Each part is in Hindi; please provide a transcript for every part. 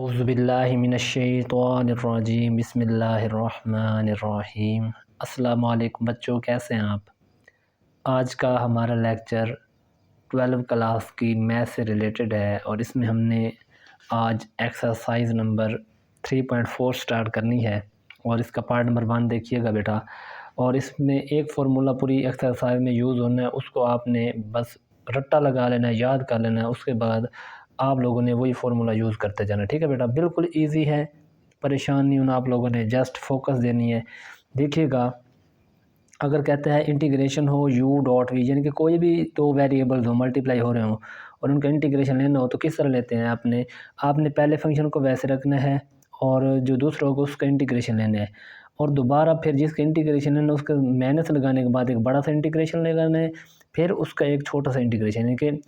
औज़ुबिल्लाहिमिनश्शैतानिर्रजीम बिस्मिल्लाहिर्रहमानिर्रहीम। अस्सलामु अलैकुम बच्चों, कैसे हैं आप। आज का हमारा लेक्चर 12वीं क्लास की मैथ से रिलेटेड है और इसमें हमने आज एक्सरसाइज नंबर 3.4 स्टार्ट करनी है और इसका पार्ट नंबर 1 देखिएगा बेटा। और इसमें एक फ़ॉर्मूला पूरी एक्सरसाइज में यूज़ होना है, उसको आपने बस रट्टा लगा लेना है, याद कर लेना है। उसके बाद आप लोगों ने वही फार्मूला यूज़ करते जाना, ठीक है बेटा। बिल्कुल इजी है, परेशान नहीं होना आप लोगों ने, जस्ट फोकस देनी है। देखिएगा, अगर कहते हैं इंटीग्रेशन हो u डॉट वी, यानी कि कोई भी दो वेरिएबल्स हो मल्टीप्लाई हो रहे हो और उनका इंटीग्रेशन लेना हो तो किस तरह लेते हैं। आपने पहले फंक्शन को वैसे रखना है और जो दूसरा होगा उसका इंटीग्रेशन लेना है, और दोबारा फिर जिसका इंटीग्रेशन लेना है उसका माइनस लगाने के बाद एक बड़ा सा इंटीग्रेशन लगाना है, फिर उसका एक छोटा सा इंटीग्रेशन, यानी कि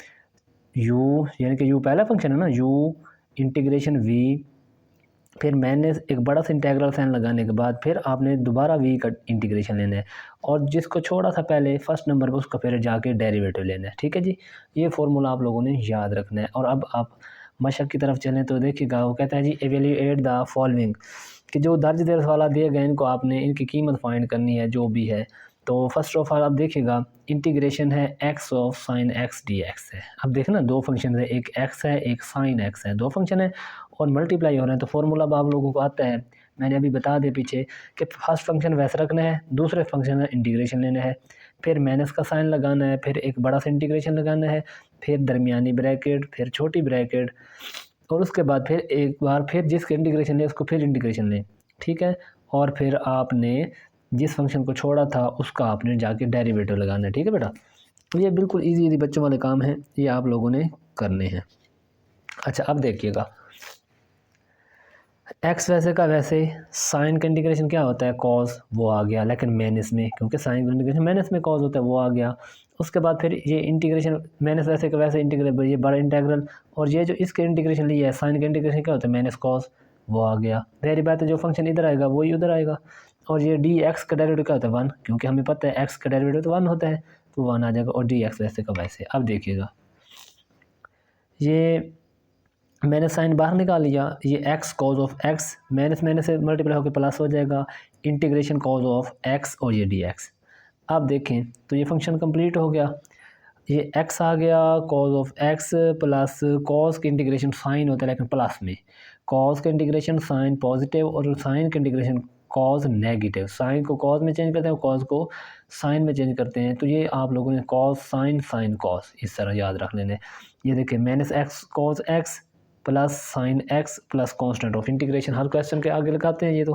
यानी कि पहला फंक्शन है ना, इंटीग्रेशन वी, फिर मैंने एक बड़ा सा इंटीग्रल साइन लगाने के बाद फिर आपने दोबारा वी का इंटीग्रेशन लेना है, और जिसको छोड़ा था पहले फर्स्ट नंबर पर उसका फिर जाके डेरिवेटिव लेना है, ठीक है जी। ये फार्मूला आप लोगों ने याद रखना है। और अब आप मशक की तरफ चलें तो देखिएगा, वो कहता है जी एवेल्यूएट द फॉलोइंग, कि जो दर्ज देर वाला दिए गए इनको आपने इनकी कीमत फाइंड करनी है जो भी है। तो फर्स्ट ऑफ ऑल आप देखिएगा, इंटीग्रेशन है x of sine x d x है। अब देखना दो फंक्शन है, एक x है एक साइन x है, दो फंक्शन है और मल्टीप्लाई हो रहे हैं। तो फार्मूला अब आप लोगों को आता है, मैंने अभी बता दिया पीछे कि फर्स्ट फंक्शन वैसे रखना है, दूसरे फंक्शन का इंटीग्रेशन लेना है, फिर माइनस का साइन लगाना है, फिर एक बड़ा सा इंटीग्रेशन लगाना है, फिर दरमियानी ब्रैकेट, फिर छोटी ब्रैकेट, और उसके बाद फिर एक बार फिर जिसका इंटीग्रेशन ले उसको फिर इंटीग्रेशन लें, ठीक है। और फिर आपने जिस फंक्शन को छोड़ा था उसका आपने जाके डेरिवेटिव लगाना है, ठीक है बेटा। तो ये बिल्कुल इजी बच्चों वाले काम हैं, ये आप लोगों ने करने हैं। अच्छा, अब देखिएगा, एक्स वैसे का वैसे, साइन का इंटीग्रेशन क्या होता है, कॉस, वो आ गया, लेकिन माइनस में, क्योंकि साइन का इंटीग्रेशन माइनस में कॉस होता है, वो आ गया। उसके बाद फिर ये इंटीग्रेशन माइनस वैसे का वैसे इंटीग्रेल, ये बड़ा इंटीग्रल, और ये जो इसके इंटीग्रेशन लिया है साइन का इंटीग्रेशन क्या होता है, माइनस कॉस, वो आ गया। वही बात है, जो फंक्शन इधर आएगा वही उधर आएगा। और ये डी एक्स का डेरिवेटिव क्या होता है, 1, क्योंकि हमें पता है एक्स का डेरिवेटिव तो 1 होता है, तो 1 आ जाएगा। और डी एक्स वैसे का वैसे। अब देखिएगा, ये मैंने साइन बाहर निकाल लिया, ये x cos of x minus minus से मल्टीप्लाई होकर प्लस हो जाएगा, इंटीग्रेशन कॉज ऑफ एक्स, और ये डी एक्स। आप देखें तो ये फंक्शन कंप्लीट हो गया, ये एक्स आ गया, cause of x plus cos के इंटीग्रेशन साइन होता है लेकिन प्लस में, कॉस का इंटीग्रेशन साइन पॉजिटिव और साइन का इंटीग्रेशन कॉज नेगेटिव, साइन को कॉज में चेंज करते हैं और कॉज को साइन में चेंज करते हैं। तो ये आप लोगों ने कॉज साइन साइन कॉस इस तरह याद रख लेने। ये देखिए, minus x cos x plus sine x plus constant of integration, her question के आगे लगाते हैं। ये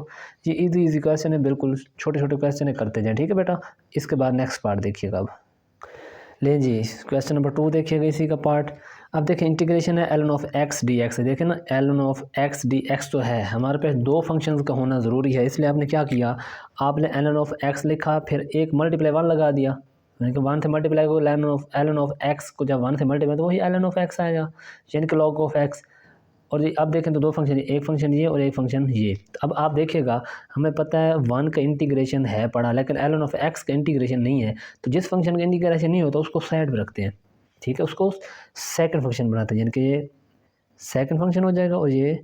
इजी क्वेश्चन है, बिल्कुल छोटे छोटे क्वेश्चन है, करते जाएं, ठीक है बेटा। इसके बाद नेक्स्ट पार्ट देखिएगा। अब ले जी, क्वेश्चन नंबर 2 देखिएगा, इसी का पार्ट। अब देखिए, इंटीग्रेशन है ln of x d x, देखें ना, ln of x d x तो है हमारे पास, दो फंक्शंस का होना ज़रूरी है, इसलिए आपने क्या किया, आपने एलन ऑफ एक्स लिखा, फिर एक मल्टीप्लाई 1 लगा दिया, यानी कि 1 से मल्टीप्लाई को एलन ऑफ एक्स को जब 1 से मल्टीप्लाई तो वही एलन ऑफ एक्स आएगा, यानी कि लॉग ऑफ एक्स। और ये अब देखें तो दो फंक्शन, एक फंक्शन ये और एक फंक्शन ये। तो अब आप देखिएगा, हमें पता है 1 का इंटीग्रेशन है पड़ा, लेकिन एलन ऑफ एक्स का इंटीग्रेशन नहीं है। तो जिस फंक्शन का इंटीग्रेशन नहीं होता उसको साइड में रखते हैं, ठीक है, उसको सेकंड फंक्शन बनाते हैं, यानी कि ये सेकंड फंक्शन हो जाएगा और ये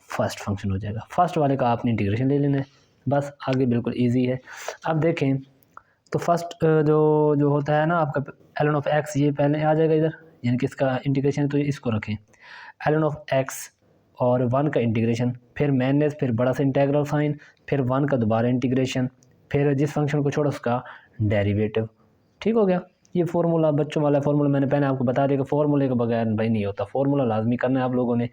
फर्स्ट फंक्शन हो जाएगा। फर्स्ट वाले का आपने इंटीग्रेशन ले लेना है, बस आगे बिल्कुल ईजी है। अब देखें तो फर्स्ट जो होता है ना आपका एलन ऑफ एक्स, ये पहले आ जाएगा इधर, यानी कि इसका इंटीग्रेशन, तो इसको रखें एलन ऑफ एक्स और 1 का इंटीग्रेशन, फिर माइनस, फिर बड़ा सा इंटीग्रल साइन, फिर 1 का दोबारा इंटीग्रेशन, फिर जिस फंक्शन को छोड़ा उसका डेरिवेटिव, ठीक हो गया। ये फार्मूला बच्चों वाला फार्मूला मैंने पहले आपको बता दिया कि फार्मूले के बगैर भाई नहीं होता, फार्मूला लाजमी करना है आप लोगों ने।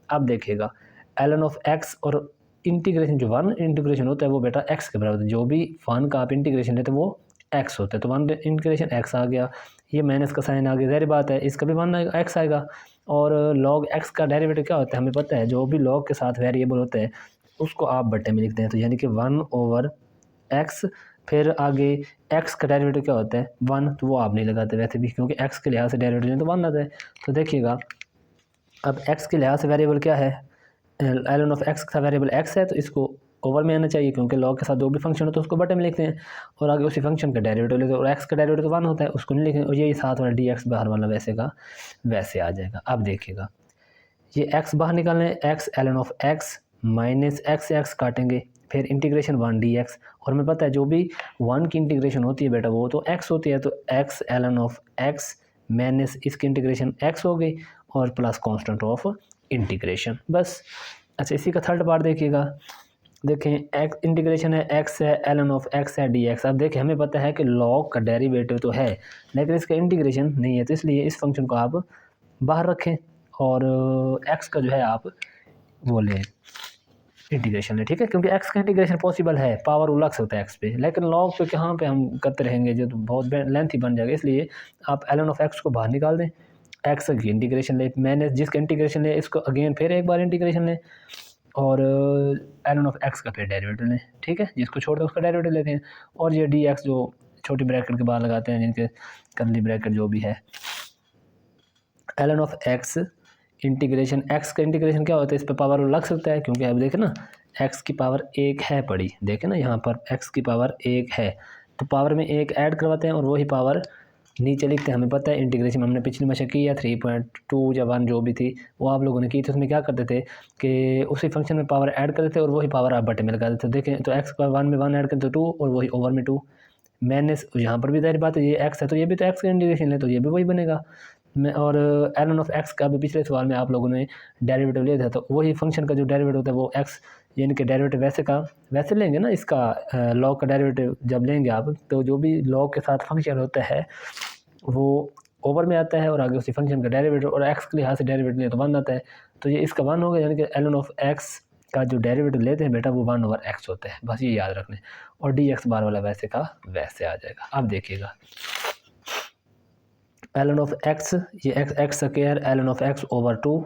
अब देखिएगा, एलन ऑफ एक्स और इंटीग्रेशन, जो 1 इंटीग्रेशन होता है वो बेटा एक्स के बराबर, जो भी 1 का आप इंटीग्रेशन लेते हैं वो एक्स होता है, तो 1 इंटीग्रेशन एक्स आ गया, ये माइनस का साइन आ गया, ज़ाहिर बात है इसका भी 1 एक्स आएगा। और लॉग एक्स का डेरिवेटिव क्या होता है हमें पता है, जो भी लॉग के साथ वेरिएबल होते हैं उसको आप बट्टे में लिखते हैं, तो यानी कि 1 ओवर एक्स, फिर आगे एक्स का डेरिवेटिव क्या होता है 1, तो वो आप नहीं लगाते वैसे भी, क्योंकि एक्स के लिहाज से डेरिवेटिव तो 1 आता है। तो देखिएगा, अब एक्स के लिहाज से वेरिएबल क्या है, एलन ऑफ एक्स का वेरिएबल एक्स है, तो इसको ओवर में आना चाहिए, क्योंकि लॉग के साथ जो भी फंक्शन होता है उसको बटे में लिखते हैं, और आगे उसी फंक्शन का डेरिवेटिव लेते हैं, और एक्स का डेरिवेटिव 1 होता है उसको नहीं लिखते, और यही साथ वाला डी एक्स बाहर वाला वैसे का वैसे आ जाएगा। अब देखिएगा, ये x बाहर निकालना है, x ln of x minus x से x काटेंगे, फिर इंटीग्रेशन 1 dx, और हमें पता है जो भी 1 की इंटीग्रेशन होती है बेटा वो तो x होती है, तो x ln of x minus इसकी इंटीग्रेशन x हो गई और प्लस कांस्टेंट ऑफ इंटीग्रेशन, बस। अच्छा इसी का थर्ड पार्ट देखिएगा, देखें x इंटीग्रेशन है, x है, ln ऑफ x है dx। अब देखें हमें पता है कि log का डेरिवेटिव तो है लेकिन इसका इंटीग्रेशन नहीं है, तो इसलिए इस फंक्शन को आप बाहर रखें और x का जो है आप वो लें इंटीग्रेशन लें, ठीक है, क्योंकि x का इंटीग्रेशन पॉसिबल है, पावर वो लग सकता है x पे, लेकिन log पे कहाँ पे हम करते रहेंगे जो तो बहुत लेंथी बन जाएगा, इसलिए आप ln ऑफ x को बाहर निकाल दें, x की इंटीग्रेशन लें, मैंने जिसका इंटीग्रेशन लें इसको अगेन फिर एक बार इंटीग्रेशन लें और ln ऑफ x का फिर डेरिवेटिव लें, ठीक है, जिसको छोड़ दो उसका डेरिवेटिव लेते हैं, और ये dx जो छोटी ब्रैकेट के बाहर लगाते हैं जिनके कर्ली ब्रैकेट जो भी है, ln of x integration, x का इंटीग्रेशन क्या होता है, इस पर पावर लग सकता है क्योंकि अब देखें ना x की पावर 1 है पड़ी, देखें ना यहाँ पर x की पावर 1 है, तो पावर में 1 ऐड करवाते हैं और वही पावर नीचे लिखते हैं, हमें पता है इंटीग्रेशन हमने पिछली मशक की है 3.2 या 1 जो भी थी वो आप लोगों ने की थी, उसमें क्या करते थे कि उसी फंक्शन में पावर ऐड करते थे और वही पावर आप बटे में लगा देते थे, देखें तो x का 1 में 1 ऐड करते तो 2 और वही ओवर में 2 माइनस, यहाँ पर भी जाहिर बात है ये x है तो ये भी तो x का इंटीग्रेशन है तो ये भी वही बनेगा। मैं और ln ऑफ x का भी पिछले सवाल में आप लोगों ने डेरिवेटिव लिया था, तो वही फंक्शन का जो डेरिवेटिव होता है वो x यानी कि डेरिवेटिव वैसे का वैसे लेंगे ना, इसका लॉग का डेरिवेटिव जब लेंगे आप तो जो भी लॉग के साथ फंक्शन होता है वो ओवर में आता है और आगे उसी फंक्शन का डेरिवेटिव, और x के लिहाज से डेरिवेटिव लें तो 1 आता है, तो ये इसका 1 होगा, यानी कि ln ऑफ x का जो डेरिवेटिव लेते हैं बेटा वो 1/x होता है, बस ये याद रखने, और dx बार वाला वैसे का वैसे आ जाएगा। अब देखिएगा ln ऑफ x, ये x square ln of x over 2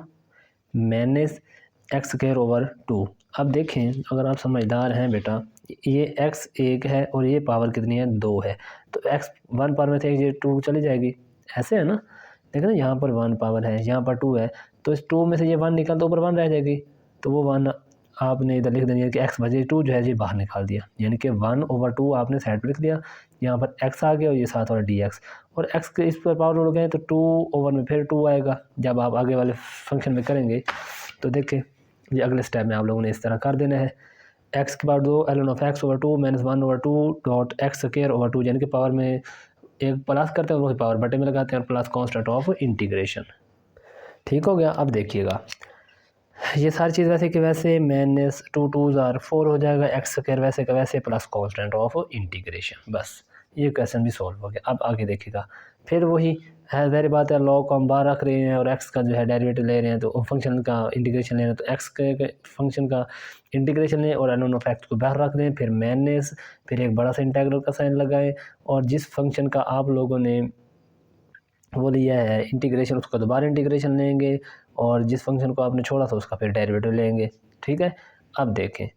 minus x square over 2। अब देखें अगर आप समझदार हैं बेटा, ये x 1 है और ये पावर कितनी है 2 है, तो x 1 पावर में से ये 2 चली जाएगी, ऐसे है ना, देखें ना यहाँ पर 1 पावर है यहाँ पर 2 है, तो इस 2 में से ये 1 निकल तो ऊपर 1 रह जाएगी, तो वो 1 आपने इधर लिख देंगे कि x बजे 2 जो है ये बाहर निकाल दिया, यानी कि 1/2 आपने साइड पर लिख दिया, यहाँ पर x आ गया और ये साथ वाला dx, और x के इस पर पावर उड़ गए तो 2 ओवर में फिर 2 आएगा, जब आप आगे वाले फंक्शन में करेंगे तो देखें ये अगले स्टेप में आप लोगों ने इस तरह कर देना है, x की power 2 ln of x over 2 minus 1/2 dot x square over 2, यानी कि पावर में एक प्लस करते हैं और वही पावर बटे में लगाते हैं और प्लस कांस्टेंट ऑफ इंटीग्रेशन, ठीक हो गया। अब देखिएगा ये सारी चीज़ वैसे कि वैसे माइनस 2 2 4 हो जाएगा, x स्क्वायर वैसे का वैसे प्लस कांस्टेंट ऑफ इंटीग्रेशन, बस ये क्वेश्चन भी सॉल्व हो गया। अब आगे देखिएगा फिर वही है, ज़ाहिर बात है लॉग को हम बाहर रख रहे हैं और x का जो है डेरिवेटिव ले रहे हैं तो फंक्शन का इंटीग्रेशन ले रहे हैं, तो x के फंक्शन का इंटीग्रेशन लें और ln ऑफ x को बाहर रख दें, फिर माइनस, फिर एक बड़ा सा इंटीग्रल का साइन लगाएं और जिस फंक्शन का आप लोगों ने वो लिया है इंटीग्रेशन उसका दोबारा इंटीग्रेशन लेंगे और जिस फंक्शन को आपने छोड़ा था उसका फिर डेरिवेटिव लेंगे, ठीक है। अब देखें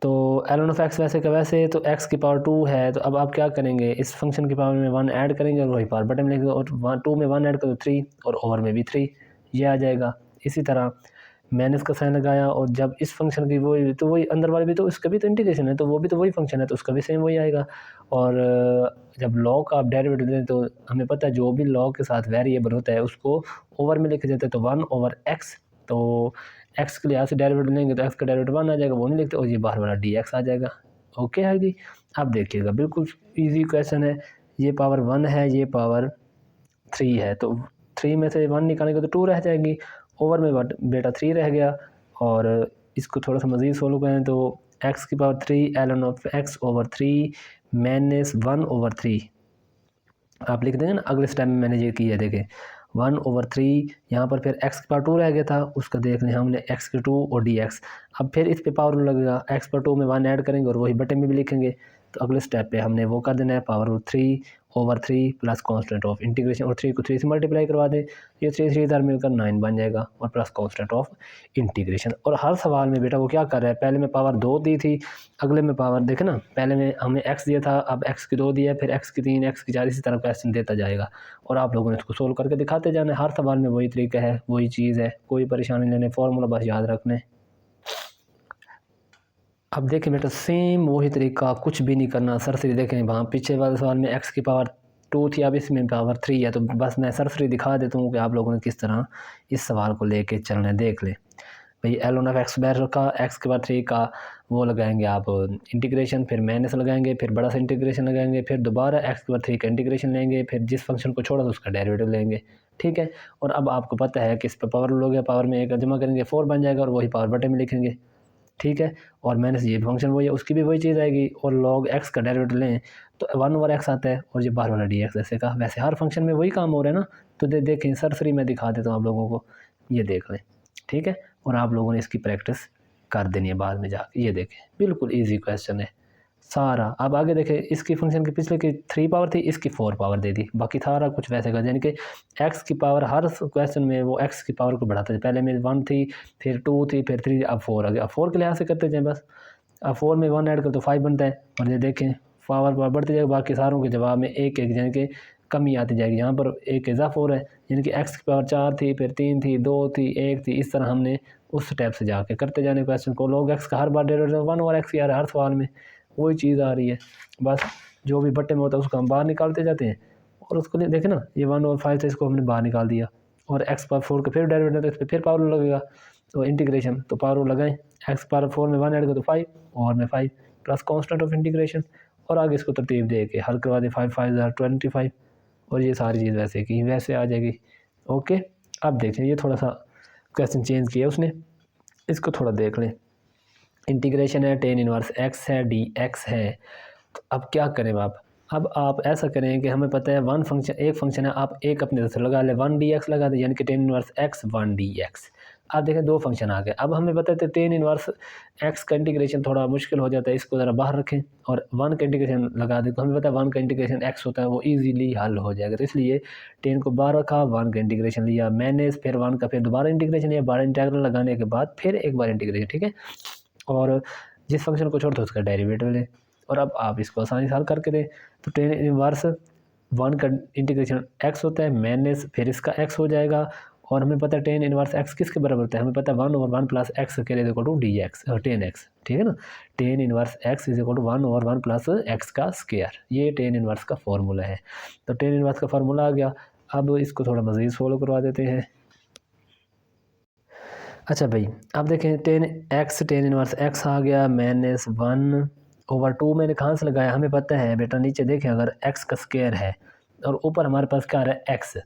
तो ln ऑफ x वैसे का वैसे, तो x की पावर 2 है, तो अब आप क्या करेंगे इस फंक्शन की पावर में 1 ऐड करेंगे और वही पावर बटन में लिखेंगे और 2 में 1 ऐड करो 3 और ओवर में भी 3 ये आ जाएगा। इसी तरह माइनस का साइन लगाया और जब इस फंक्शन की वही तो वही अंदर वाले भी तो उसका भी तो इंटीग्रेशन है तो वो भी तो वही फंक्शन है तो उसका भी सेम वही आएगा, और जब लॉग का आप डेरिवेटिव दें तो हमें पता है जो भी लॉग के साथ वेरिएबल होता है उसको ओवर में लिखे जाते हैं, तो 1/x, तो x के लिहाज से डेरिवेटिव लेंगे तो x का डेरिवेटिव 1 आ जाएगा, वो नहीं लिखते, और ये बाहर वाला dx आ जाएगा। ओके है जी। अब देखिएगा बिल्कुल इजी क्वेश्चन है, ये पावर 1 है ये पावर 3 है, तो 3 में से 1 निकालेंगे तो 2 रह जाएगी, ओवर में बेटा 3 रह गया, और इसको थोड़ा सा मज़ीद सोल्व करें तो x की power 3 ln of x over 3 minus 1/3 आप लिख देंगे ना, अगले स्टेप में मैंने ये किया है देखें 1/3, यहाँ पर फिर x की पावर 2 रह गया था उसका देख लें हमने x की 2 और dx, अब फिर इस पे पावर लगेगा x पर 2 में 1 ऐड करेंगे और वही बटे में भी लिखेंगे, तो अगले स्टेप पे हमने वो कर देना है power 3/3 plus constant of integration, और 3 को 3 से मल्टीप्लाई करवा दें, ये 3 3 इधर मिलकर 9 बन जाएगा और प्लस कांस्टेंट ऑफ इंटीग्रेशन। और हर सवाल में बेटा वो क्या कर रहा है, पहले में पावर 2 दी थी, अगले में पावर देखे ना, पहले में हमें x दिया था अब x की 2 दिया, फिर x की 3 x की 4, इसी तरह क्वेश्चन देता जाएगा और आप लोगों ने इसको सोल्व करके दिखाते जाना है, हर सवाल में वही तरीका है वही चीज़ है, कोई परेशानी लेने, फॉर्मूला बस याद रखने। अब देखें बेटा सेम वही तरीका, कुछ भी नहीं करना, सरसरी देखें वहाँ पीछे वाले सवाल में x की पावर 2 थी, अब इसमें पावर 3 है। तो बस मैं सरसरी दिखा देता हूँ कि आप लोगों ने किस तरह इस सवाल को लेके चलना है। देख ले भाई, ln ऑफ एक्स बैर का एक्स के बाद 3 का वो लगाएंगे आप इंटीग्रेशन, फिर माइनस लगाएंगे, फिर बड़ा सा इंटीग्रेशन लगाएंगे, फिर दोबारा एक्स के बाद 3 का इंटीग्रेशन लेंगे, फिर जिस फंक्शन को छोड़ा तो उसका डेरिवेटिव लेंगे। ठीक है, और अब आपको पता है कि इस पर पावर लोगे, पावर में एक जमा करेंगे 4 बन जाएगा और वही पावर बटे में लिखेंगे। ठीक है, और माइनस ये फंक्शन वही है, उसकी भी वही चीज़ आएगी, और लॉग एक्स का डेरिवेटिव लें तो 1/x आता है, और ये बाहर वाला डी एक्स। ऐसे का वैसे हर फंक्शन में वही काम हो रहा है ना। तो देखें सरसरी मैं दिखा देता हूँ आप लोगों को, ये देख लें। ठीक है, और आप लोगों ने इसकी प्रैक्टिस कर देनी है बाद में जाके। ये देखें बिल्कुल ईजी क्वेश्चन है सारा। अब आगे देखें, इसकी फंक्शन की पिछले की 3 पावर थी, इसकी 4 पावर दे दी, बाकी सारा कुछ वैसे का, यानी कि एक्स की पावर हर क्वेश्चन में वो एक्स की पावर को बढ़ाता है। पहले में 1 थी, फिर 2 थी, फिर 3, अब 4 आ गया। अब 4 के लिहाज से करते जाएँ बस। अब 4 में 1 ऐड कर तो 5 बनता है, और ये देखें पावर बढ़ती जाएगी, बाकी सारों के जवाब में एक एक यानी कि कमी आती जाएगी। यहाँ पर एक इजाफा हो रहा है, यानी कि एक्स की पावर 4 थी, फिर 3 थी, 2 थी, 1 थी। इस तरह हमने उस स्टेप से जाके करते जाने क्वेश्चन को। लॉग एक्स का हर बार डेरिवेटिव 1/x आ रहा है, हर सवाल में वही चीज़ आ रही है। बस जो भी बट्टे में होता है उसको हम बाहर निकालते जाते हैं, और उसको देखें ना, ये 1/5 था, इसको हमने बाहर निकाल दिया, और एक्स पावर 4 का फिर डेरिवेटिव, तो इस पर फिर पावर लगेगा, तो इंटीग्रेशन तो पावर लगाएं, एक्स पावर 4 में 1 ऐड कर तो 5, और में 5 प्लस कॉन्स्टेंट ऑफ इंटीग्रेशन, और आगे इसको तरतीब दे के हल करवा दे। 5 5 25, और ये सारी चीज़ वैसे की वैसे आ जाएगी। ओके, अब देखें ये थोड़ा सा क्वेश्चन चेंज किया उसने, इसको थोड़ा देख लें। इंटीग्रेशन है, tan इनवर्स x है, dx है। तो अब क्या करें आप? अब आप ऐसा करें कि हमें पता है एक फंक्शन है, आप एक अपने तरफ से लगा ले, 1/dx लगा दें, यानी कि tan इनवर्स x 1/dx। अब देखें 2 फंक्शन आ गए। अब हमें पता है tan इनवर्स x का इंटीग्रेशन थोड़ा मुश्किल हो जाता है, इसको ज़रा बाहर रखें, और 1 का इंटीग्रेशन लगा दें, तो हमें पता है 1 का इंटीग्रेशन x होता है, वो ईजीली हल हो जाएगा। तो इसलिए tan को बाहर रखा, 1 का इंटीग्रेशन लिया, मैंने फिर 1 का फिर दोबारा इंटीग्रेशन लिया, बाहर इंटीग्रल लगाने के बाद फिर एक बार इंटीग्रेशन। ठीक है, और जिस फंक्शन को छोड़ते उसका डेरिवेटिव लें, और अब आप इसको आसानी से हल करके दें। तो tan इनवर्स 1 का इंटीग्रेशन x होता है, माइनस फिर इसका x हो जाएगा, और हमें पता है tan इनवर्स x किसके बराबर होता है, हमें पता है 1/1 प्लस x के इक्वल टू dx और tan x। ठीक है ना, tan inverse x is equal to 1/1 plus x का स्क्वायर, ये tan इनवर्स का फॉर्मूला है। तो tan इनवर्स का फार्मूला आ गया। अब इसको थोड़ा मज़ीद फॉलो करवा देते हैं। अच्छा भाई, अब देखें tan इनवर्स x आ गया, माइनस 1/2 मैंने कहाँ से लगाया, हमें पता है बेटा, नीचे देखें अगर x का स्क्वायर है और ऊपर हमारे पास क्या आ रहा है x।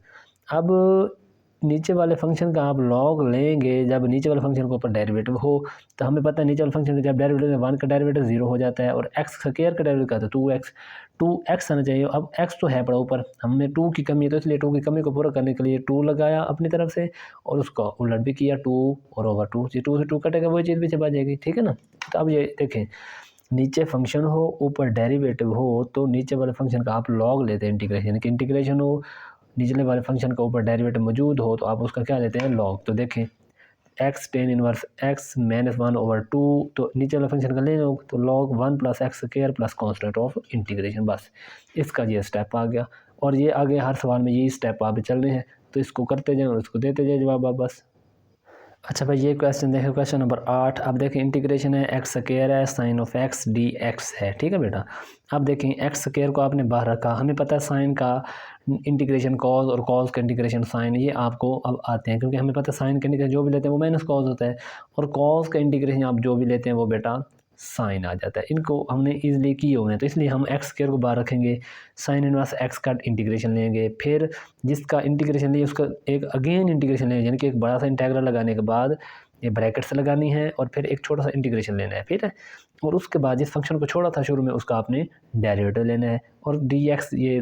अब नीचे वाले फंक्शन का आप लॉग लेंगे, जब नीचे वाले फंक्शन के ऊपर डेरिवेटिव हो, तो हमें पता है नीचे वाले फंक्शन का जब डेरिवेटिव 1 का डेरिवेटिव 0 हो जाता है, और x स्क्वायर का डेरिवेटिव का तो 2x आना चाहिए। अब x तो है पड़ा ऊपर, हमें 2 की कमी है, तो इसलिए 2 की कमी को पूरा करने के लिए 2 लगाया अपनी तरफ से, और उसका उलट भी किया 2 और ओवर 2, जी 2 से 2 कटेगा, वही चीज़ पीछे बच जाएगी। ठीक है ना, तो अब ये देखें, नीचे फंक्शन हो ऊपर डेरिवेटिव हो, तो नीचे वाले फंक्शन का आप लॉग लेते हैं इंटीग्रेशन की, इंटीग्रेशन हो निचले वाले फंक्शन का ऊपर डेरिवेटिव मौजूद हो तो आप उसका क्या लेते हैं लॉग। तो देखें x tan inverse x minus 1/2, तो नीचे वाला फंक्शन का ले लो तो log 1 plus x square plus constant of integration. बस इसका ये स्टेप आ गया, और ये आगे हर सवाल में यही स्टेप आप चल रहे हैं, तो इसको करते जाएँ और इसको देते जाए जवाब आप बस। अच्छा भाई, ये क्वेश्चन देखें, क्वेश्चन नंबर 8। अब देखें इंटीग्रेशन है, एक्स स्क्वायर है, sine of x d x है। ठीक है बेटा, अब देखें एक्स स्क्वायर को आपने बाहर रखा, हमें पता है साइन का इंटीग्रेशन कॉज और कॉज का इंटीग्रेशन साइन, ये आपको अब आते हैं, क्योंकि हमें पता है साइन का इंटीग्रेशन जो भी लेते हैं वो माइनस कॉज होता है, और कॉज का इंटीग्रेशन आप जो भी लेते हैं वो बेटा साइन आ जाता है। इनको हमने ईजिली किए हुए हैं, तो इसलिए हम एक्स स्क्वायर को बाहर रखेंगे, साइन इनवर्स एक्स का इंटीग्रेशन लेंगे, फिर जिसका इंटीग्रेशन लिए उसका एक अगेन इंटीग्रेशन लेंगे, यानी कि एक बड़ा सा इंटीग्रल लगाने के बाद ये ब्रैकेट्स लगानी है, और फिर एक छोटा सा इंटीग्रेशन लेना है, फिर है, और उसके बाद जिस फंक्शन को छोड़ा था शुरू में उसका आपने डेरिवेटिव लेना है, और डी एक्स ये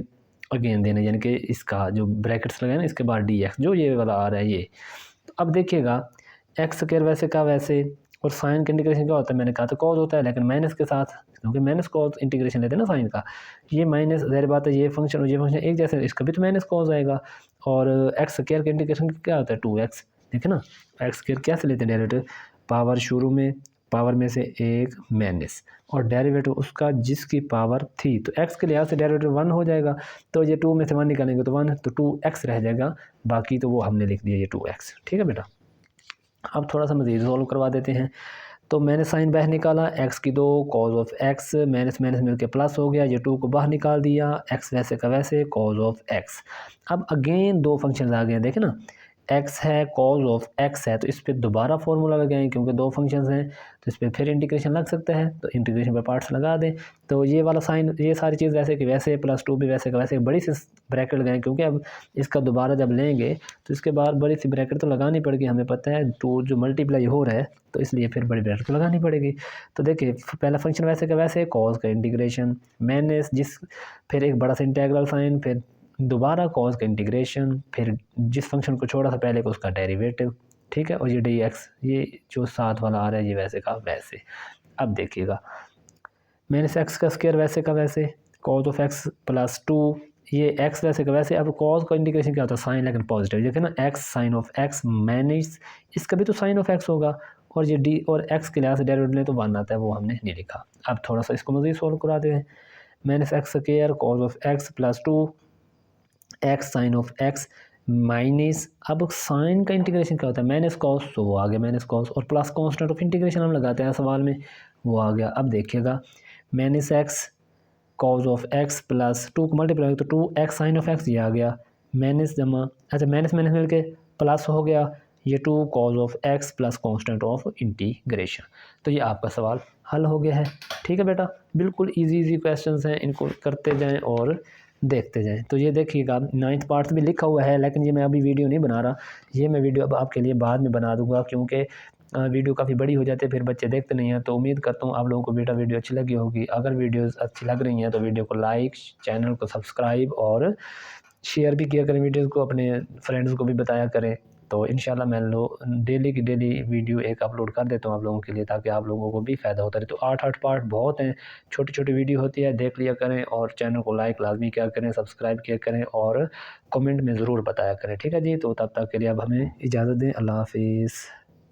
अगेन देना है, यानी कि इसका जो ब्रैकेट्स लगाए ना इसके बाद डी एक्स जो ये वाला आ रहा है ये। तो अब देखिएगा एक्स स्क्वायर वैसे का वैसे, और साइन का इंटीग्रेशन क्या होता है, मैंने कहा तो कॉज होता है, लेकिन माइनस के साथ, क्योंकि माइनस कॉज इंटीग्रेशन लेते हैं ना साइन का, ये माइनस ज़ाहिर बात है, ये फंक्शन और ये फंक्शन एक जैसे, इसका भी तो माइनस कॉज आएगा, और एक्स स्क्वायर का इंटीग्रेशन क्या होता है 2x। देखे ना, एक्स स्क्वायर कैसे लेते हैं डेरिवेटिव, पावर शुरू में पावर में से एक माइनस, और डेरिवेटिव उसका जिसकी पावर थी, तो x के लिहाज से डेरिवेटिव 1 हो जाएगा, तो ये 2 में से 1 निकालेंगे तो 1, तो 2x रह जाएगा, बाकी तो वो हमने लिख दिया ये 2x। ठीक है बेटा, अब थोड़ा सा मज़ीद सॉल्व करवा देते हैं। तो मैंने साइन बाहर निकाला, एक्स की 2 cause of x minus minus मिलके प्लस हो गया, ये 2 को बाहर निकाल दिया, एक्स वैसे का वैसे कॉज ऑफ एक्स। अब अगेन 2 फंक्शन आ गए हैं, देखें ना, एक्स है कॉज ऑफ एक्स है, तो इस पर दोबारा फार्मूला लगाएं क्योंकि 2 फंक्शंस हैं, तो इस पर फिर इंटीग्रेशन लग सकता है, तो इंटीग्रेशन पे पार्ट्स लगा दें। तो ये वाला साइन, ये सारी चीज़ वैसे कि वैसे प्लस 2 भी वैसे का वैसे, बड़ी सी ब्रैकेट लगाएं क्योंकि अब इसका दोबारा जब लेंगे तो इसके बाद बड़ी सी ब्रैकेट तो लगानी पड़ेगी, हमें पता है 2 जो मल्टीप्लाई हो रहा है तो इसलिए फिर बड़ी ब्रैकेट तो लगानी पड़ेगी। तो देखिए पहला फंक्शन वैसे का वैसे, कॉज का इंटीग्रेशन मैंने जिस, फिर एक बड़ा सा इंटीग्रल साइन, फिर दोबारा कॉज का इंटीग्रेशन, फिर जिस फंक्शन को छोड़ा था पहले को उसका डेरिवेटिव, ठीक है, और ये डी एक्स, ये जो साथ वाला आ रहा है ये वैसे का वैसे। अब देखिएगा माइनस एक्स का स्क्वायर वैसे का वैसे, कॉज ऑफ एक्स प्लस 2, ये एक्स वैसे का वैसे। अब कॉज का इंटीग्रेशन क्या होता है, साइन लेकिन पॉजिटिव, देखिए ना, x sine of x minus इसका भी तो साइन ऑफ एक्स होगा, और ये डी और एक्स के लिहाज से डेरिवेटिव ले तो 1 आता है, वो हमने नहीं लिखा। अब थोड़ा सा इसको मज़ीद सॉल्व करा दें, minus x square cos of x plus 2 x sine of x minus, अब साइन का इंटीग्रेशन क्या होता है, माइनस कॉस, तो वो आ गया माइनस कॉस, और प्लस कॉन्स्टेंट ऑफ इंटीग्रेशन हम लगाते हैं सवाल में, वो आ गया। अब देखिएगा minus x cos of x plus 2 को मल्टीप्लाई तो 2 एक्स साइन ऑफ एक्स ये आ गया, माइनस जमा, अच्छा माइनस माइनस मिल के प्लस हो गया, ये 2 cause of x plus constant of integration. तो ये आपका सवाल हल हो गया है। ठीक है बेटा, बिल्कुल इजी क्वेश्चंस हैं, इनको करते जाएं और देखते जाएं। तो ये देखिएगा 9th पार्ट भी लिखा हुआ है, लेकिन ये मैं अभी वीडियो नहीं बना रहा, ये मैं वीडियो अब आपके लिए बाद में बना दूंगा क्योंकि वीडियो काफ़ी बड़ी हो जाती है, फिर बच्चे देखते नहीं हैं। तो उम्मीद करता हूँ आप लोगों को बेटा वीडियो अच्छी लगी होगी। अगर वीडियोस अच्छी लग रही हैं तो वीडियो को लाइक, चैनल को सब्सक्राइब और शेयर भी किया करें, वीडियोस को अपने फ्रेंड्स को भी बताया करें। तो इंशाल्लाह मैं डेली की डेली वीडियो एक अपलोड कर देता हूँ आप लोगों के लिए, ताकि आप लोगों को भी फ़ायदा होता रहे। तो 8 पार्ट बहुत हैं, छोटी छोटी वीडियो होती है, देख लिया करें, और चैनल को लाइक लाजमी किया करें, सब्सक्राइब किया करें, और कमेंट में ज़रूर बताया करें। ठीक है जी, तो तब तक के लिए अब हमें इजाज़त दें, अल्लाह हाफिज़।